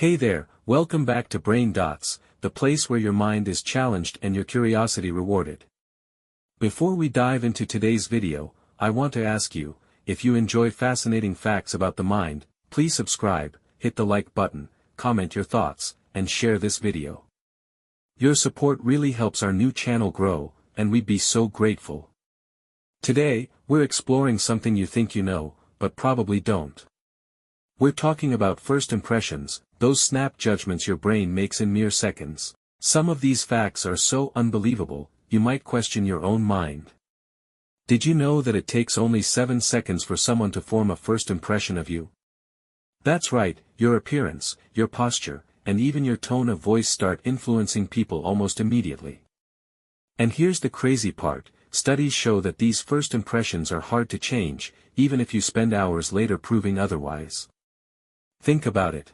Hey there, welcome back to Brain Dots, the place where your mind is challenged and your curiosity rewarded. Before we dive into today's video, I want to ask you, if you enjoy fascinating facts about the mind, please subscribe, hit the like button, comment your thoughts, and share this video. Your support really helps our new channel grow, and we'd be so grateful. Today, we're exploring something you think you know, but probably don't. We're talking about first impressions, those snap judgments your brain makes in mere seconds. Some of these facts are so unbelievable, you might question your own mind. Did you know that it takes only 7 seconds for someone to form a first impression of you? That's right, your appearance, your posture, and even your tone of voice start influencing people almost immediately. And here's the crazy part, studies show that these first impressions are hard to change, even if you spend hours later proving otherwise. Think about it.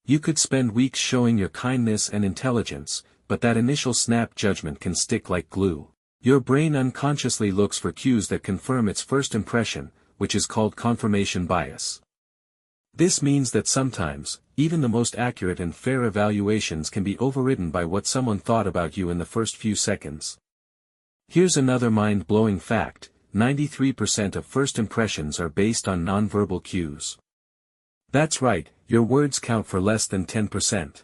You could spend weeks showing your kindness and intelligence, but that initial snap judgment can stick like glue. Your brain unconsciously looks for cues that confirm its first impression, which is called confirmation bias. This means that sometimes, even the most accurate and fair evaluations can be overridden by what someone thought about you in the first few seconds. Here's another mind-blowing fact, 93% of first impressions are based on nonverbal cues. That's right, your words count for less than 10%.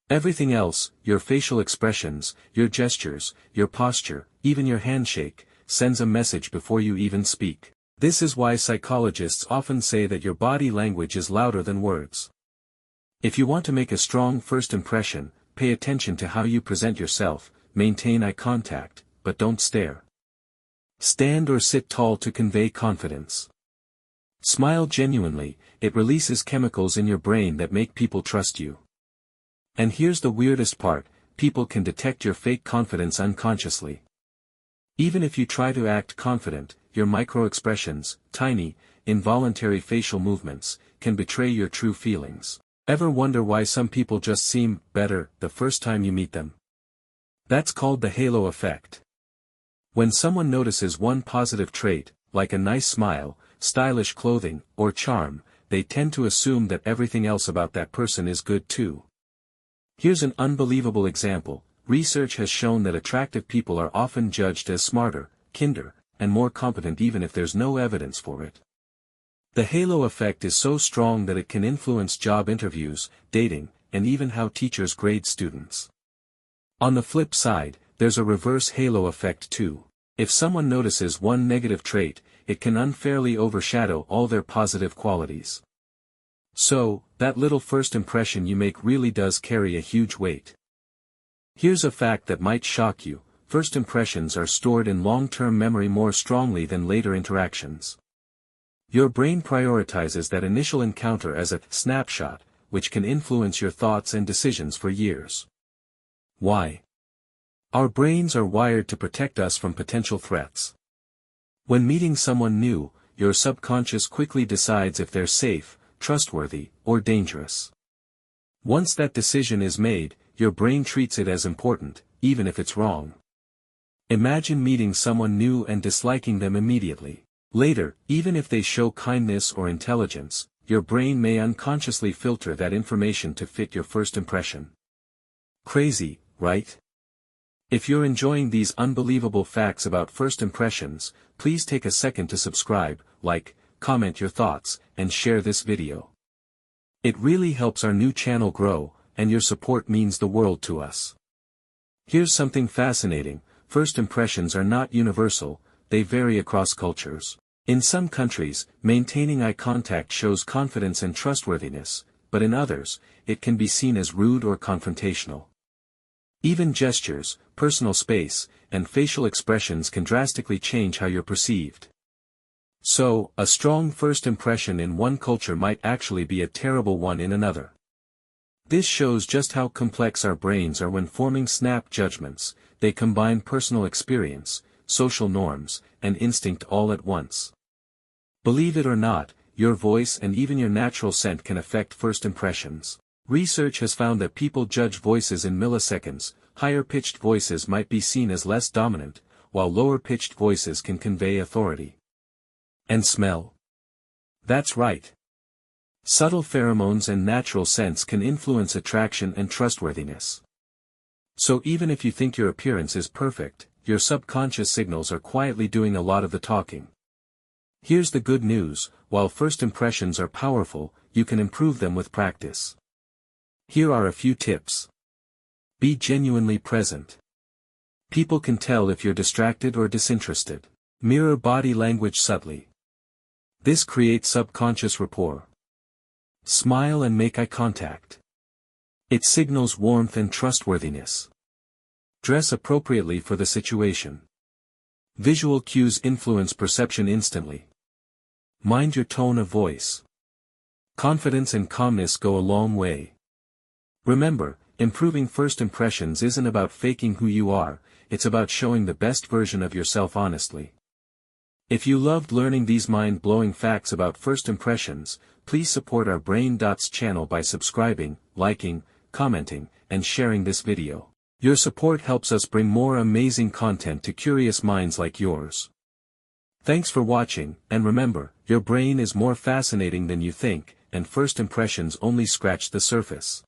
Everything else, your facial expressions, your gestures, your posture, even your handshake, sends a message before you even speak. This is why psychologists often say that your body language is louder than words. If you want to make a strong first impression, pay attention to how you present yourself, maintain eye contact, but don't stare. Stand or sit tall to convey confidence. Smile genuinely, it releases chemicals in your brain that make people trust you. And here's the weirdest part, people can detect your fake confidence unconsciously. Even if you try to act confident, your micro-expressions, tiny, involuntary facial movements, can betray your true feelings. Ever wonder why some people just seem better the first time you meet them? That's called the halo effect. When someone notices one positive trait, like a nice smile, stylish clothing, or charm, they tend to assume that everything else about that person is good too. Here's an unbelievable example. Research has shown that attractive people are often judged as smarter, kinder, and more competent even if there's no evidence for it. The halo effect is so strong that it can influence job interviews, dating, and even how teachers grade students. On the flip side, there's a reverse halo effect too. If someone notices one negative trait, it can unfairly overshadow all their positive qualities. So, that little first impression you make really does carry a huge weight. Here's a fact that might shock you, first impressions are stored in long-term memory more strongly than later interactions. Your brain prioritizes that initial encounter as a snapshot, which can influence your thoughts and decisions for years. Why? Our brains are wired to protect us from potential threats. When meeting someone new, your subconscious quickly decides if they're safe, trustworthy, or dangerous. Once that decision is made, your brain treats it as important, even if it's wrong. Imagine meeting someone new and disliking them immediately. Later, even if they show kindness or intelligence, your brain may unconsciously filter that information to fit your first impression. Crazy, right? If you're enjoying these unbelievable facts about first impressions, please take a second to subscribe, like, comment your thoughts, and share this video. It really helps our new channel grow, and your support means the world to us. Here's something fascinating, first impressions are not universal, they vary across cultures. In some countries, maintaining eye contact shows confidence and trustworthiness, but in others, it can be seen as rude or confrontational. Even gestures, personal space, and facial expressions can drastically change how you're perceived. So, a strong first impression in one culture might actually be a terrible one in another. This shows just how complex our brains are when forming snap judgments. They combine personal experience, social norms, and instinct all at once. Believe it or not, your voice and even your natural scent can affect first impressions. Research has found that people judge voices in milliseconds. Higher-pitched voices might be seen as less dominant, while lower-pitched voices can convey authority. And smell? That's right. Subtle pheromones and natural scents can influence attraction and trustworthiness. So even if you think your appearance is perfect, your subconscious signals are quietly doing a lot of the talking. Here's the good news: while first impressions are powerful, you can improve them with practice. Here are a few tips. Be genuinely present. People can tell if you're distracted or disinterested. Mirror body language subtly. This creates subconscious rapport. Smile and make eye contact. It signals warmth and trustworthiness. Dress appropriately for the situation. Visual cues influence perception instantly. Mind your tone of voice. Confidence and calmness go a long way. Remember, improving first impressions isn't about faking who you are, it's about showing the best version of yourself honestly. If you loved learning these mind-blowing facts about first impressions, please support our Brain Dots channel by subscribing, liking, commenting, and sharing this video. Your support helps us bring more amazing content to curious minds like yours. Thanks for watching, and remember, your brain is more fascinating than you think, and first impressions only scratch the surface.